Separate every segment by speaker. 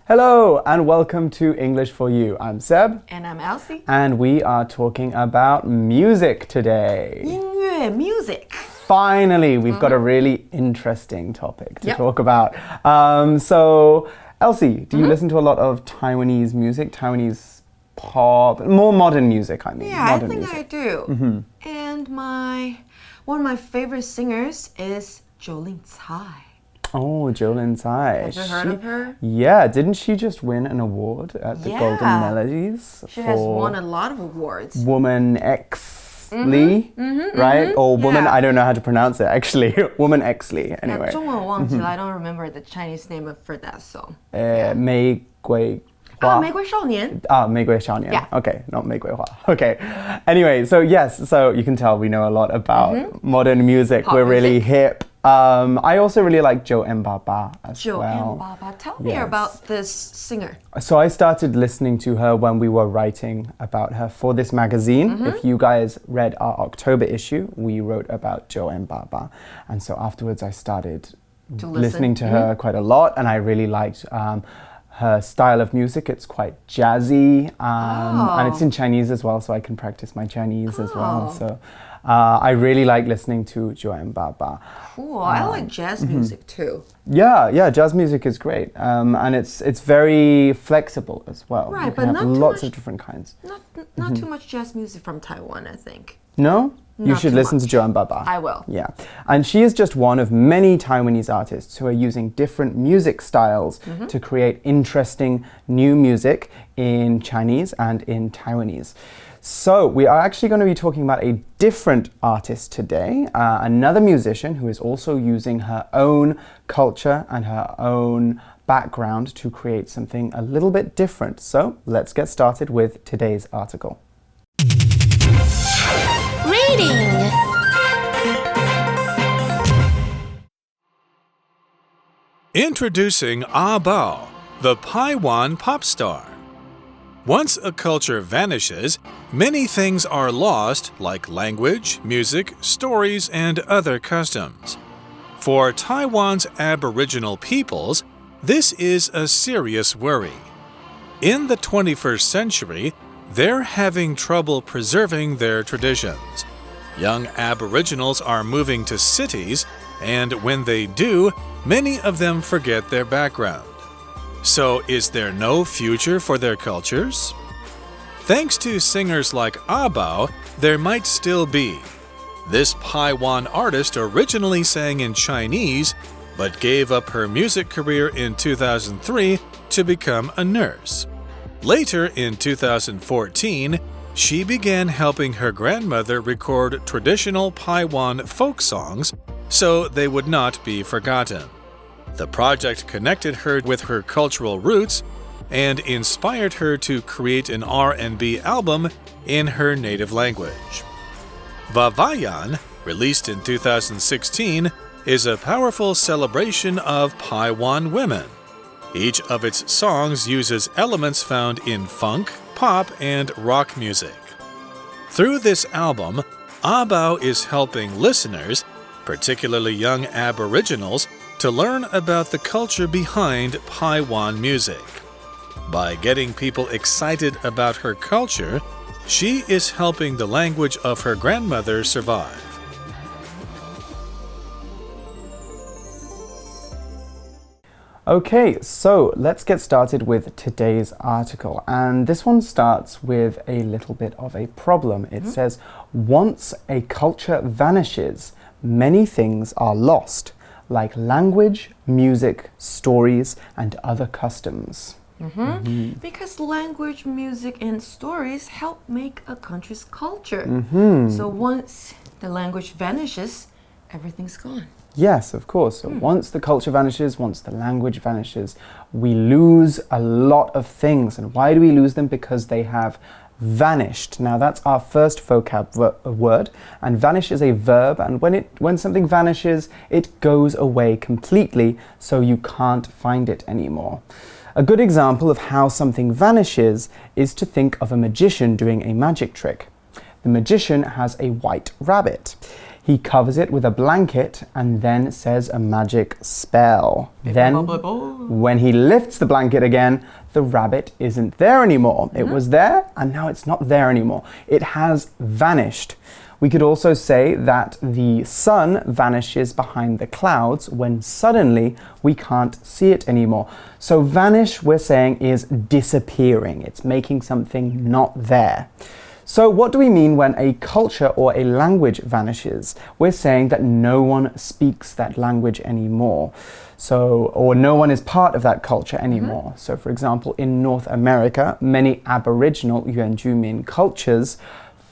Speaker 1: Hello and welcome to English for You. I'm Seb.
Speaker 2: And I'm Elsie.
Speaker 1: And we are talking about music today.
Speaker 2: 音乐 music.
Speaker 1: Finally, we've got a really interesting topic to
Speaker 2: Yep.
Speaker 1: talk about. So, Elsie, do you listen to a lot of Taiwanese music? Taiwanese pop, more modern music, I mean.
Speaker 2: Yeah,
Speaker 1: modern
Speaker 2: I think
Speaker 1: music.
Speaker 2: I do. And one of my favorite singers is Jolin Tsai.
Speaker 1: Oh, Jolin Tsai.
Speaker 2: Have you heard of her?
Speaker 1: Yeah, didn't she just win an award at the Golden Melodies?
Speaker 2: She has won a lot of awards.
Speaker 1: Woman X-ly, right? Or woman,
Speaker 2: yeah.
Speaker 1: I don't know how to pronounce it actually. Woman X-ly, anyway.
Speaker 2: 中文我忘记了, I don't remember the Chinese name for that song.
Speaker 1: 玫瑰花.
Speaker 2: 玫瑰少年.
Speaker 1: 玫瑰少年.
Speaker 2: Yeah.
Speaker 1: Okay, not 玫瑰花. Okay. Anyway, so yes, so you can tell we know a lot about modern music.
Speaker 2: Pop
Speaker 1: We're really
Speaker 2: music.
Speaker 1: hip. I also really like Joanne Baba as well.
Speaker 2: Tell me
Speaker 1: Yes.
Speaker 2: about this singer.
Speaker 1: So I started listening to her when we were writing about her for this magazine. If you guys read our October issue, we wrote about Joanne Baba. And so afterwards I started listening to her quite a lot, and I really liked her style of music. It's quite jazzy, and it's in Chinese as well, so I can practice my Chinese as well. So I really like listening to Joanne Baba.
Speaker 2: Cool. I like jazz music too.
Speaker 1: Yeah, jazz music is great, and it's very flexible as well.
Speaker 2: Right,
Speaker 1: you
Speaker 2: but
Speaker 1: can
Speaker 2: not
Speaker 1: have
Speaker 2: too
Speaker 1: lots
Speaker 2: much-
Speaker 1: of different kinds.
Speaker 2: Not too much jazz music from Taiwan, I think.
Speaker 1: No? You
Speaker 2: Not
Speaker 1: should
Speaker 2: too
Speaker 1: listen
Speaker 2: much.
Speaker 1: to Joanne Baba.
Speaker 2: I will.
Speaker 1: Yeah. And she is just one of many Taiwanese artists who are using different music styles to create interesting new music in Chinese and in Taiwanese. So we are actually going to be talking about a different artist today, another musician who is also using her own culture and her own background to create something a little bit different. So let's get started with today's article.
Speaker 3: Reading.
Speaker 4: Introducing A Bao, the Taiwan pop star. Once a culture vanishes, many things are lost, like language, music, stories, and other customs. For Taiwan's Aboriginal peoples, this is a serious worry. In the 21st century, they're having trouble preserving their traditions. Young Aboriginals are moving to cities, and when they do, many of them forget their background. So, is there no future for their cultures? Thanks to singers like A Bao, there might still be. This Taiwan artist originally sang in Chinese, but gave up her music career in 2003 to become a nurse. Later, in 2014, she began helping her grandmother record traditional Taiwan folk songs so they would not be forgotten. The project connected her with her cultural roots and inspired her to create an R&B album in her native language. Vavayan, released in 2016, is a powerful celebration of Taiwan women. Each of its songs uses elements found in funk, pop, and rock music. Through this album, A Bao is helping listeners, particularly young Aboriginals, to learn about the culture behind Taiwan music. By getting people excited about her culture, she is helping the language of her grandmother survive.
Speaker 1: Okay, so let's get started with today's article. And this one starts with a little bit of a problem. It says, once a culture vanishes, many things are lost, like language, music, stories, and other customs.
Speaker 2: Because language, music, and stories help make a country's culture. So once the language vanishes, everything's gone.
Speaker 1: Yes, of course. So once the culture vanishes, once the language vanishes, we lose a lot of things. And why do we lose them? Because they have vanished. Now that's our first vocab word, and vanish is a verb, and when something vanishes, it goes away completely, so you can't find it anymore. A good example of how something vanishes is to think of a magician doing a magic trick. The magician has a white rabbit. He covers it with a blanket and then says a magic spell. Then, when he lifts the blanket again, the rabbit isn't there anymore. It was there, and now it's not there anymore. It has vanished. We could also say that the sun vanishes behind the clouds when suddenly we can't see it anymore. So vanish, we're saying, is disappearing. It's making something not there. So what do we mean when a culture or a language vanishes? We're saying that no one speaks that language anymore. Or no one is part of that culture anymore. So for example, in North America, many Aboriginal 原住民 cultures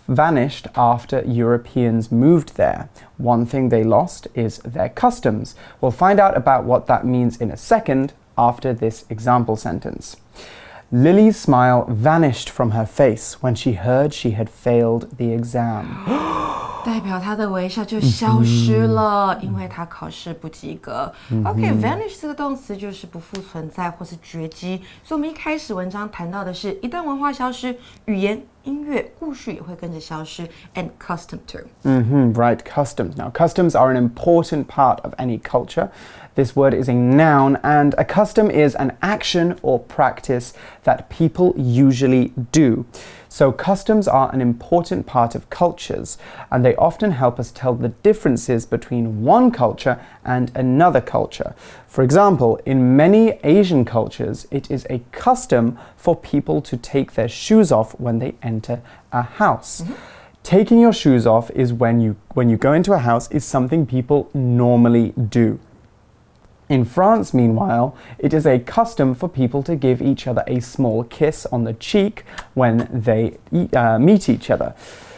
Speaker 1: vanished after Europeans moved there. One thing they lost is their customs. We'll find out about what that means in a second after this example sentence. Lily's smile vanished from her face when she heard she had failed the exam.
Speaker 2: 代表她的微笑就消失了，因为她考试不及格。OK，vanish 这个动词就是不复存在或是绝迹。所以我们一开始文章谈到的是，一旦文化消失，语言、音乐、故事也会跟着消失。And custom too.
Speaker 1: Right, customs. Now, customs are an important part of any culture. This word is a noun, and a custom is an action or practice that people usually do. So customs are an important part of cultures, and they often help us tell the differences between one culture and another culture. For example, in many Asian cultures, it is a custom for people to take their shoes off when they enter a house. Taking your shoes off is when you go into a house is something people normally do. In France, meanwhile, it is a custom for people to give each other a small kiss on the cheek when they meet each other.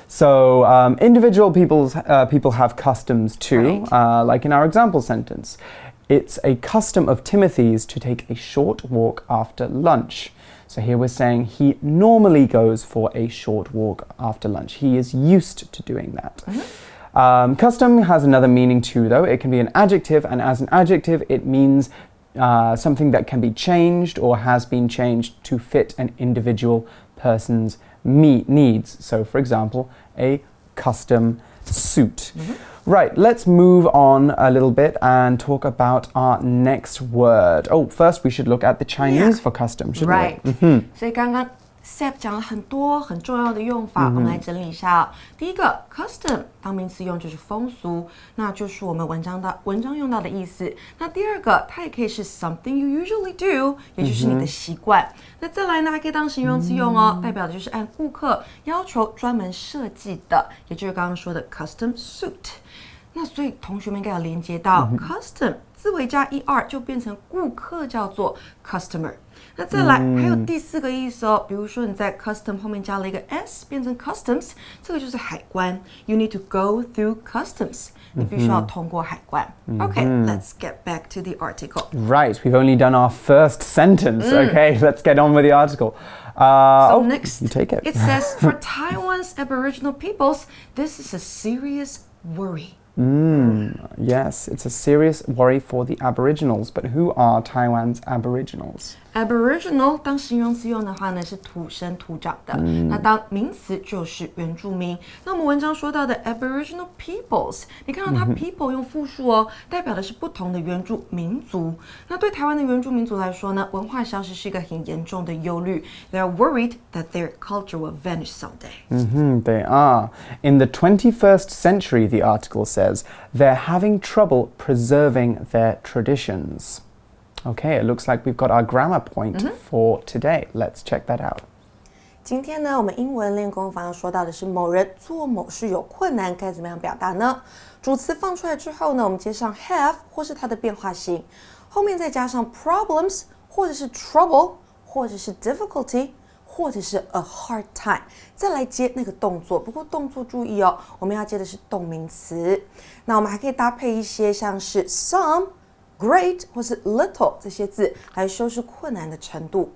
Speaker 1: So individual people have customs too, like in our example sentence. It's a custom of Timothy's to take a short walk after lunch. So here we're saying he normally goes for a short walk after lunch. He is used to doing that. Custom has another meaning too, though. It can be an adjective, and as an adjective, it means something that can be changed or has been changed to fit an individual person's needs. So, for example, a custom suit. Right, let's move on a little bit and talk about our next word. Oh, first we should look at the Chinese for custom, shouldn't we?
Speaker 2: 所以刚刚 Seb 讲了很多很重要的用法，我们来整理一下哦。第一个 custom 当名词用就是风俗，那就是我们文章用到的意思。那第二个它也可以是 something you usually do， 也就是你的习惯。那再来呢，还可以当形容词用哦，代表的就是按顾客要求专门设计的，也就是刚刚说的 custom suit。那所以同学们应该有连接到 custom 字尾加 er 就变成顾客叫做 customer。那再来还有第四个意思哦，比如说你在 custom 后面加了一个 s 变成 customs， 这个就是海关。You need to go through customs， 你必须要通过海关。Okay, let's get back to the article.
Speaker 1: Right, we've only done our first sentence. Okay, let's get on with the article.
Speaker 2: So next,
Speaker 1: you take it.
Speaker 2: It says, for Taiwan's Aboriginal peoples, this is a serious worry.
Speaker 1: Yes, it's a serious worry for the Aboriginals. But who are Taiwan's Aboriginals?
Speaker 2: Aboriginal 当形容词用的话呢，是土生土长的。那当名词就是原住民。那我们文章说到的 Aboriginal peoples， 你看到它 people 用复数哦，代表的是不同的原住民族。那对台湾的原住民族来说呢，文化消失是一个很严重的忧虑。They are worried that their culture will vanish someday.
Speaker 1: They are. In the 21st century, the article says, they're having trouble preserving their traditions. Okay, it looks like we've got our grammar point for today. Let's check that out.
Speaker 2: 今天呢，我们英文练功房说到的是某人做某事有困难，该怎么样表达呢？主词放出来之后呢，我们接上 have 或是它的变化型，后面再加上 problems 或者是 trouble 或者是 difficulty 或者是 a hard time， 再来接那个动作。不过动作注意哦，我们要接的是动名词。那我们还可以搭配一些像是 some、great 或是 little 这些字来修饰困难的程度。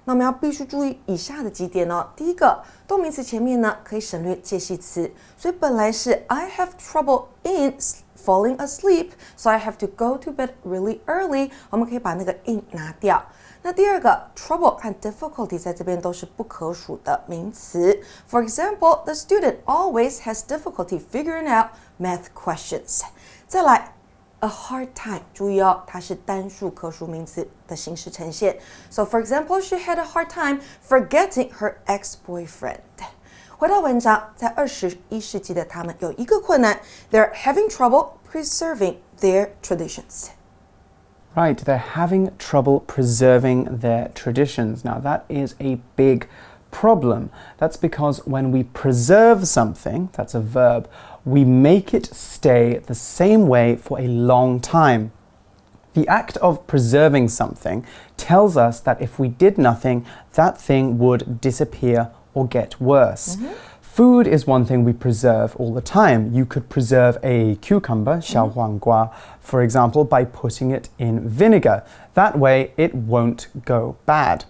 Speaker 2: 那我们要必须注意以下的几点哦。第一个，动名词前面呢可以省略介系词，所以本来是 I have trouble in falling asleep, so I have to go to bed really early. 我们可以把那个 in 拿掉。那第二个 trouble 和 difficulty 在这边都是不可数的名词。For example, the student always has difficulty figuring out math questions. 再来 a hard time， 注意哦，它是单数可数名词的形式呈现。So for example, she had a hard time forgetting her ex-boyfriend. 回到文章，在21世纪的他们有一个困难 ，they're having trouble preserving their traditions.Right,
Speaker 1: they're having trouble preserving their traditions. Now, that is a big problem. That's because when we preserve something, that's a verb, we make it stay the same way for a long time. The act of preserving something tells us that if we did nothing, that thing would disappear or get worse.Food is one thing we preserve all the time. You could preserve a cucumber, 小黄瓜, for example, by putting it in vinegar. That way, it won't go bad.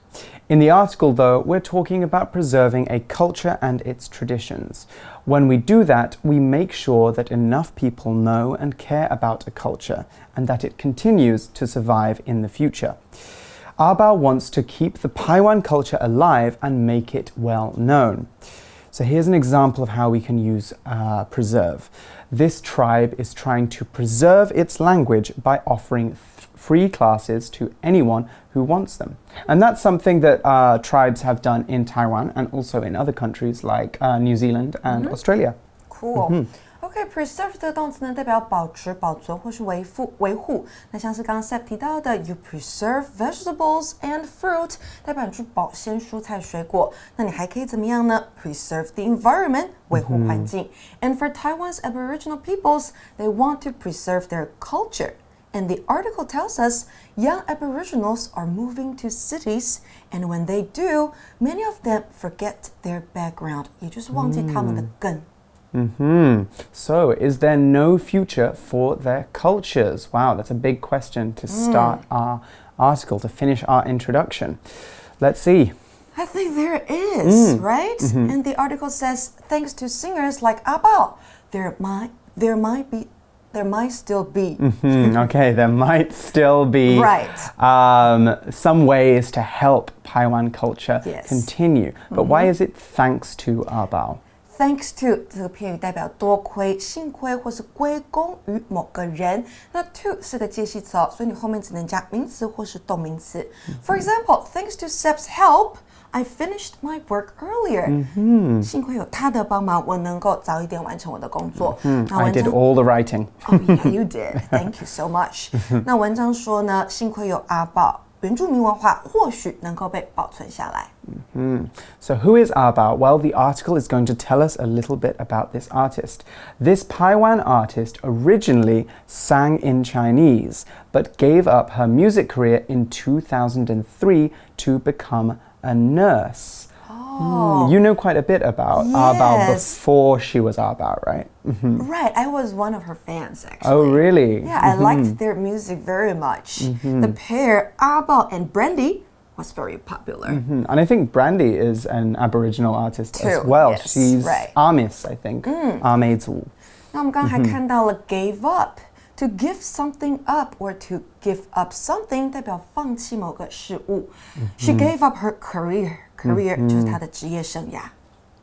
Speaker 1: In the article, though, we're talking about preserving a culture and its traditions. When we do that, we make sure that enough people know and care about a culture and that it continues to survive in the future. A爆 wants to keep the Paiwan culture alive and make it well known.So here's an example of how we can use preserve. This tribe is trying to preserve its language by offering free classes to anyone who wants them. And that's something that tribes have done in Taiwan and also in other countries like New Zealand and Australia.
Speaker 2: Cool.OK, preserve 这个动词呢，代表保持、保存或是维护。那像是刚刚 Seb 提到的 ，you preserve vegetables and fruit， 代表你去保鲜蔬菜水果。那你还可以怎么样呢 ？Preserve the environment， 维护环境。And for Taiwan's Aboriginal peoples, they want to preserve their culture. And the article tells us young Aboriginals are moving to cities, and when they do, many of them forget their background， 也就是忘记他们的根。
Speaker 1: So, is there no future for their cultures? Wow, that's a big question to start our article, to finish our introduction. Let's see.
Speaker 2: I think there is, right? And the article says, thanks to singers like A爆, there might still be.
Speaker 1: Okay, there might still be some ways to help Paiwan culture continue. But why is it thanks to A爆?Thanks
Speaker 2: to 这个片语代表多亏、幸亏或是归功于某个人。那 to 是个介系词哦，所以你后面只能加名词或是动名词。For example, thanks to Seb's help, I finished my work earlier. 幸亏有他的帮忙，我能够早一点完成我的工作。
Speaker 1: I did all the writing.
Speaker 2: Oh yeah, you did. Thank you so much. 那文章说呢，幸亏有阿爆。原住民文化或许能够被保存下来。
Speaker 1: So who is A爆? Well, the article is going to tell us a little bit about this artist. This Paiwan artist originally sang in Chinese, but gave up her music career in 2003 to become a nurse. You know quite a bit about A爆before she was A爆, right?
Speaker 2: Right, I was one of her fans actually.
Speaker 1: Oh, really?
Speaker 2: Yeah, I liked their music very much. The pair A爆and Brandy was very popular.
Speaker 1: And I think Brandy is an Aboriginal artist as well.
Speaker 2: Yes,
Speaker 1: She's Amis, I think. 阿美族。
Speaker 2: 那我们刚刚还看到了 gave up. To give something up or to give up something 代表放弃某个事物。She gave up her career. Career 就是她的职业生涯。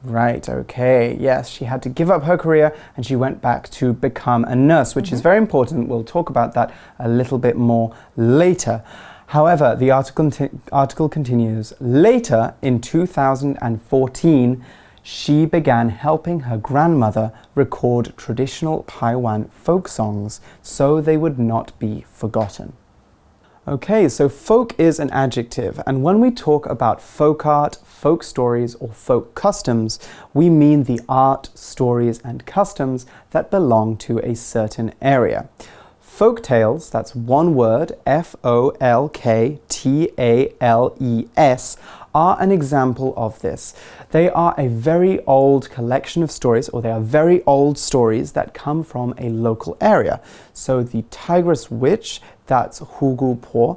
Speaker 1: Right, okay. Yes, she had to give up her career and she went back to become a nurse, which is very important. We'll talk about that a little bit more later. However, the article continues. Later, in 2014, she began helping her grandmother record traditional Paiwan folk songs so they would not be forgotten. Okay, so folk is an adjective, and when we talk about folk art, folk stories, or folk customs, we mean the art, stories, and customs that belong to a certain area. Folk tales, that's one word, Folktales, are an example of this. They are a very old collection of stories, or they are very old stories that come from a local area. So the Tigress Witch, that's Hugu Po,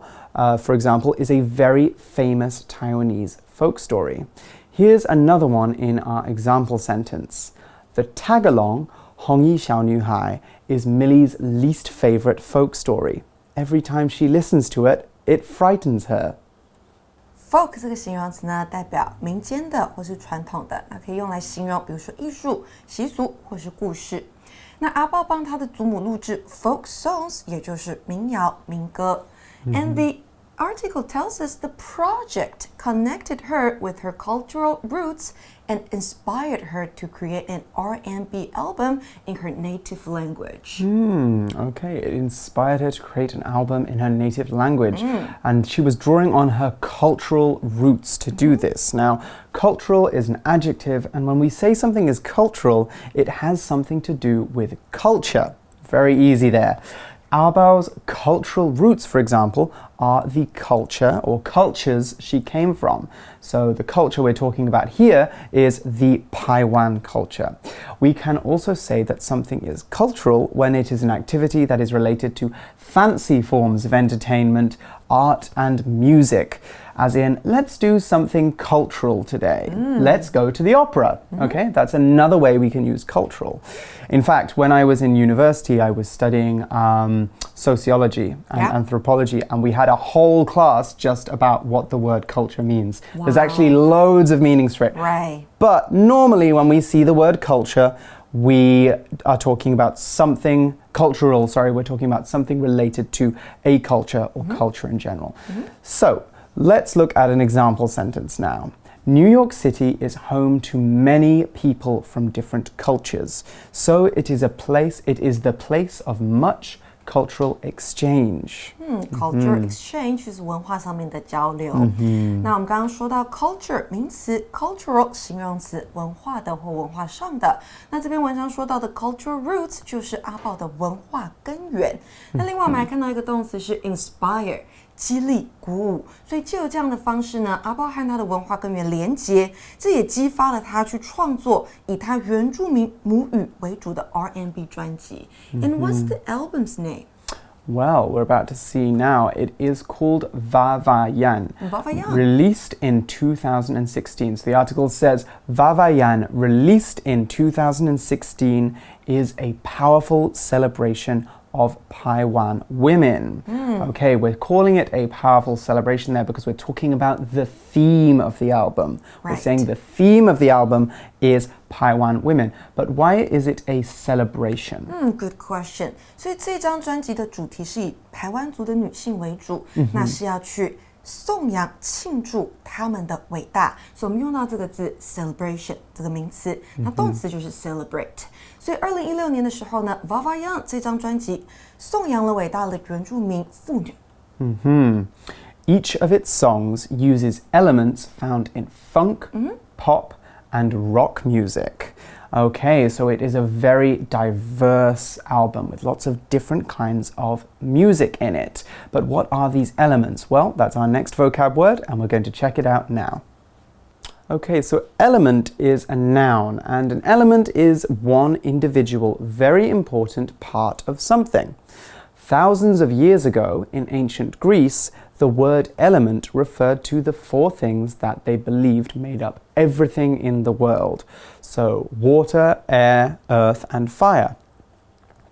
Speaker 1: for example, is a very famous Taiwanese folk story. Here's another one in our example sentence. The tag-along, 红衣小女孩, is Millie's least favorite folk story. Every time she listens to it, it frightens her.
Speaker 2: Folk 这个形容词呢，代表民间的或是传统的，那可以用来形容，比如说艺术、习俗或是故事。那阿豹帮他的祖母录制 folk songs， 也就是民谣、民歌。And the article tells us the project connected her with her cultural roots and inspired her to create an R&B album in her native language.
Speaker 1: Okay, it inspired her to create an album in her native language. And she was drawing on her cultural roots to do this. Now, cultural is an adjective, and when we say something is cultural, it has something to do with culture. Very easy there. Abao's cultural roots, for example, are the culture or cultures she came from. So the culture we're talking about here is the Taiwan culture. We can also say that something is cultural when it is an activity that is related to fancy forms of entertainment, art, and music. As in, let's do something cultural today. Let's go to the opera. Okay, that's another way we can use cultural. In fact, when I was in university, I was studying sociology and anthropology, and we had a whole class just about what the word culture means.
Speaker 2: Wow.
Speaker 1: There's actually loads of meanings for it.
Speaker 2: Right.
Speaker 1: But normally when we see the word culture, we are talking about something cultural, we're talking about something related to a culture or culture in general. So, let's look at an example sentence now. New York City is home to many people from different cultures. So it is the place of much cultural exchange.
Speaker 2: Cultural exchange 就是文化上面的交流。那我们刚刚说到 culture 名词 ，cultural 形容词，文化的或文化上的。那这篇文章说到的 cultural roots 就是阿豹的文化根源。那另外我们还看到一个动词是 inspire。激励、鼓舞，所以藉由这样的方式呢，阿豹和他的文化根源连结，这也激发了他去创作以他原住民母语为主的 R&B 专辑。And what's the album's name?
Speaker 1: Well, we're about to see now. It is called Vavayan.
Speaker 2: Vavayan.
Speaker 1: Released in 2016. So the article says Vavayan, released in 2016, is a powerful celebration of Taiwan women. Okay, we're calling it a powerful celebration there because we're talking about the theme of the album.
Speaker 2: Right.
Speaker 1: We're saying the theme of the album is Taiwan women. But why is it a celebration?
Speaker 2: Good question. 所以这张专辑的主题是以台湾族的女性为主，那是要去颂扬、庆祝他们的伟大，所以我们用到这个字 celebration 这个名词，那动词就是 celebrate。所以2016年的时候呢 ，Vavayan 这张专辑颂扬了伟大的原住民妇女。
Speaker 1: Each of its songs uses elements found in funk, pop, and rock music. Okay, so it is a very diverse album with lots of different kinds of music in it. But what are these elements? Well, that's our next vocab word, and we're going to check it out now. Okay, so element is a noun, and an element is one individual, very important part of something. Thousands of years ago, in ancient Greece, the word element referred to the four things that they believed made up everything in the world. So, water, air, earth, and fire.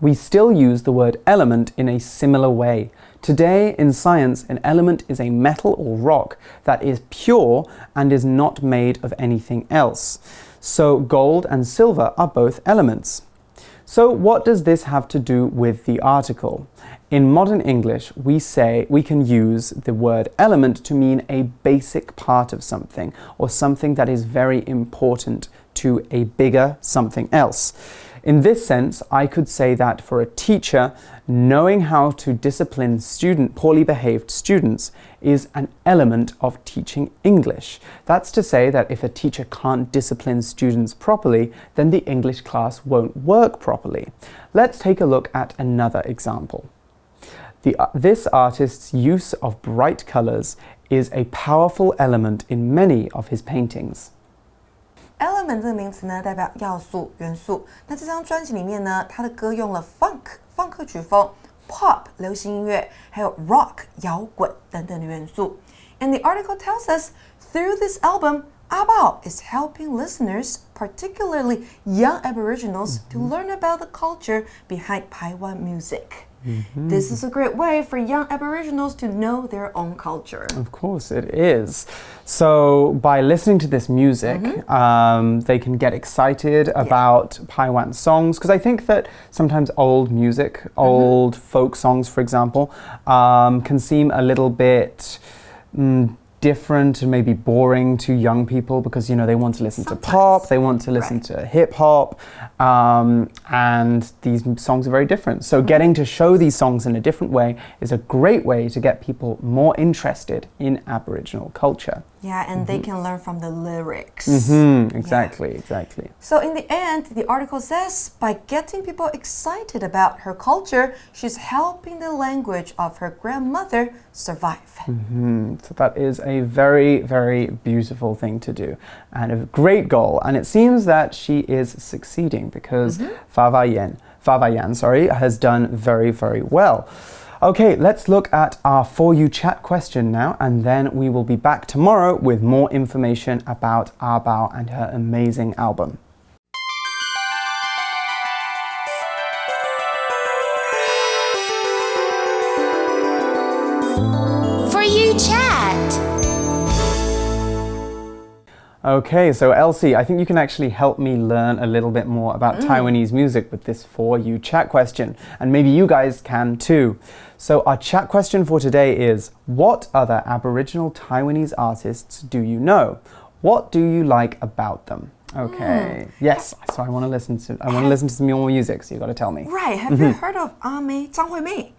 Speaker 1: We still use the word element in a similar way. Today, in science, an element is a metal or rock that is pure and is not made of anything else. So, gold and silver are both elements. So, what does this have to do with the article? In modern English, we can use the word element to mean a basic part of something, or something that is very important to a bigger something else. In this sense, I could say that for a teacher, knowing how to discipline poorly behaved students is an element of teaching English. That's to say that if a teacher can't discipline students properly, then the English class won't work properly. Let's take a look at another example. This artist's use of bright colors is a powerful element in many of his paintings.
Speaker 2: Element 这个名词呢，代表要素、元素。那这张专辑里面呢，他的歌用了 funk 曲风、pop 流行音乐，还有 rock 摇滚等等的元素。And the article tells us through this album, A爆 is helping listeners, particularly young Aboriginals, to learn about the culture behind Taiwan music. This is a great way for young Aboriginals to know their own culture.
Speaker 1: Of course it is. So by listening to this music, they can get excited about Taiwan songs, because I think that sometimes old music, old folk songs, for example, can seem a little bit different and maybe boring to young people, because they want to listen to pop, they want to listen to hip hop, and these songs are very different. So getting to show these songs in a different way is a great way to get people more interested in Aboriginal culture.
Speaker 2: Yeah, and they can learn from the lyrics.
Speaker 1: Exactly.
Speaker 2: So in the end, the article says, by getting people excited about her culture, she's helping the language of her grandmother survive.
Speaker 1: So that is a very, very beautiful thing to do and a great goal. And it seems that she is succeeding because Vavayan, has done very, very well. Okay, let's look at our For You chat question now, and then we will be back tomorrow with more information about A爆and her amazing album.
Speaker 3: For You chat.
Speaker 1: Okay, so Elsie, I think you can actually help me learn a little bit more about Taiwanese music with this For You chat question, and maybe you guys can too. So our chat question for today is, what other Aboriginal Taiwanese artists do you know? What do you like about them? Okay. Yes. So I want to listen to some more music, so you got to tell me.
Speaker 2: Right. Have you heard of Ame Zhang Huimei?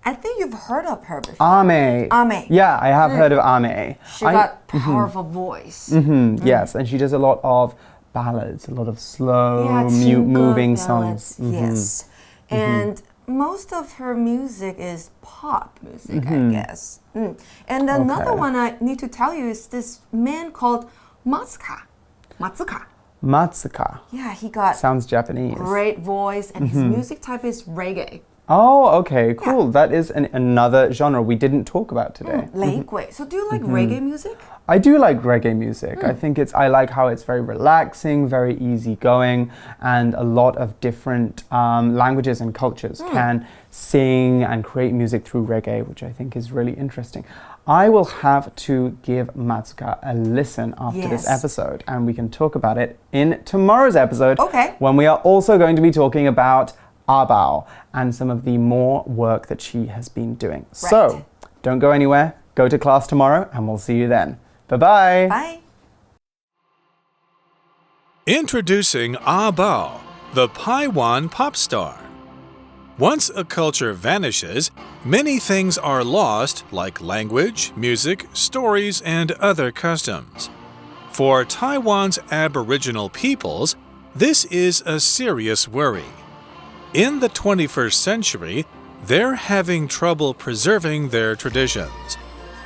Speaker 2: I think you've heard of her before.
Speaker 1: Ame. Yeah, I have heard of Ame.
Speaker 2: She got powerful voice.
Speaker 1: Yes, and she does a lot of ballads, a lot of slow, moving songs.
Speaker 2: Yes. And most of her music is pop music, I guess. And another one I need to tell you is this man called Matsuka.
Speaker 1: Matsuka.
Speaker 2: Yeah, he got
Speaker 1: sounds Japanese.
Speaker 2: Great voice, and his music type is reggae.
Speaker 1: Oh, okay, cool. Yeah. That is another genre we didn't talk about today.
Speaker 2: So do you like reggae music?
Speaker 1: I do like reggae music. I think I like how it's very relaxing, very easygoing, and a lot of different languages and cultures can sing and create music through reggae, which I think is really interesting. I will have to give Matsuka a listen after this episode, and we can talk about it in tomorrow's episode, when we are also going to be talking about A爆and some of the more work that she has been doing. Right. So, don't go anywhere. Go to class tomorrow, and we'll see you then. Bye-bye.
Speaker 2: Bye.
Speaker 4: Introducing A爆, the Taiwan pop star. Once a culture vanishes, many things are lost, like language, music, stories, and other customs. For Taiwan's Aboriginal peoples, this is a serious worry. In the 21st century, they're having trouble preserving their traditions.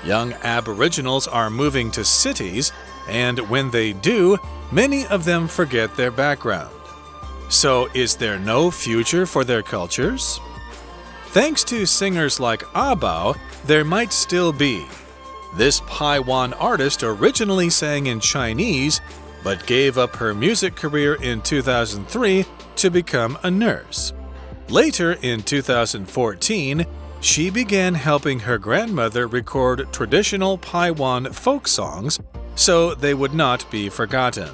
Speaker 4: Young Aboriginals are moving to cities, and when they do, many of them forget their background. So, is there no future for their cultures? Thanks to singers like A爆, there might still be. This Taiwan artist originally sang in Chinese, but gave up her music career in 2003 to become a nurse. Later, in 2014, she began helping her grandmother record traditional Taiwan folk songs so they would not be forgotten.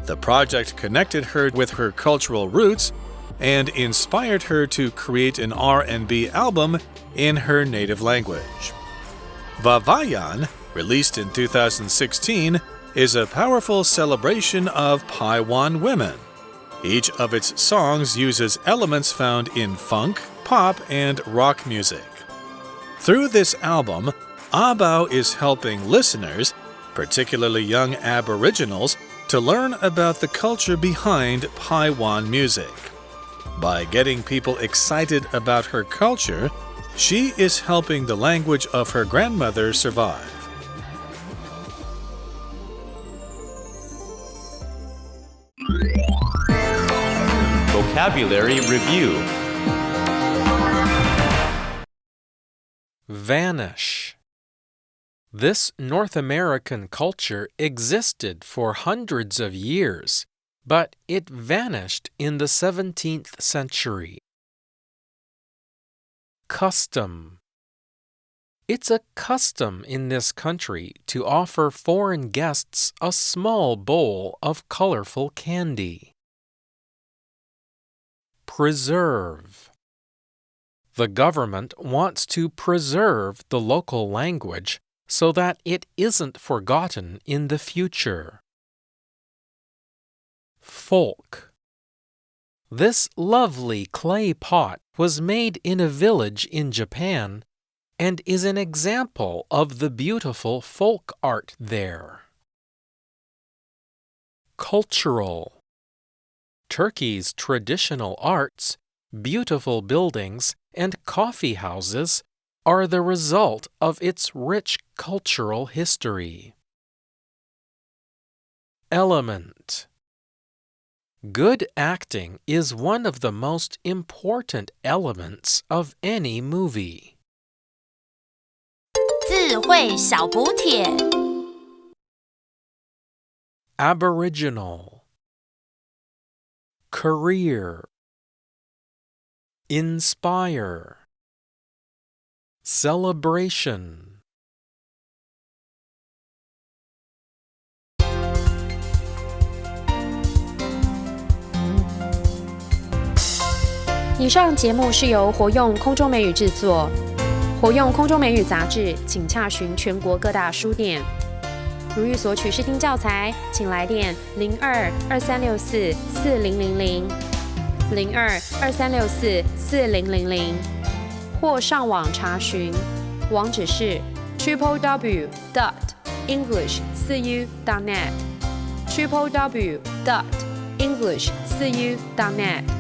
Speaker 4: The project connected her with her cultural roots and inspired her to create an R&B album in her native language. Vavayan, released in 2016, is a powerful celebration of Taiwan women. Each of its songs uses elements found in funk, pop, and rock music. Through this album, A爆is helping listeners, particularly young Aboriginals, to learn about the culture behind Taiwan music. By getting people excited about her culture, she is helping the language of her grandmother survive.
Speaker 5: Vocabulary Review. Vanish. This North American culture existed for hundreds of years, but it vanished in the 17th century. Custom. It's a custom in this country to offer foreign guests a small bowl of colorful candy. Preserve. The government wants to preserve the local language so that it isn't forgotten in the future. Folk. This lovely clay pot was made in a village in Japan and is an example of the beautiful folk art there. Cultural. Turkey's traditional arts, beautiful buildings, and coffee houses are the result of its rich cultural history. Element. Good acting is one of the most important elements of any movie.
Speaker 3: 智慧小补帖
Speaker 5: Aboriginal. Career. Inspire. Celebration.
Speaker 6: 以上节目是由活用空中美语制作，活用空中美语杂志，请洽询全国各大书店。如欲索取试听教材，请来电02-2364-4000 02-2364-4000，或上网查询，网址是 www.english4u.net www.english4u.net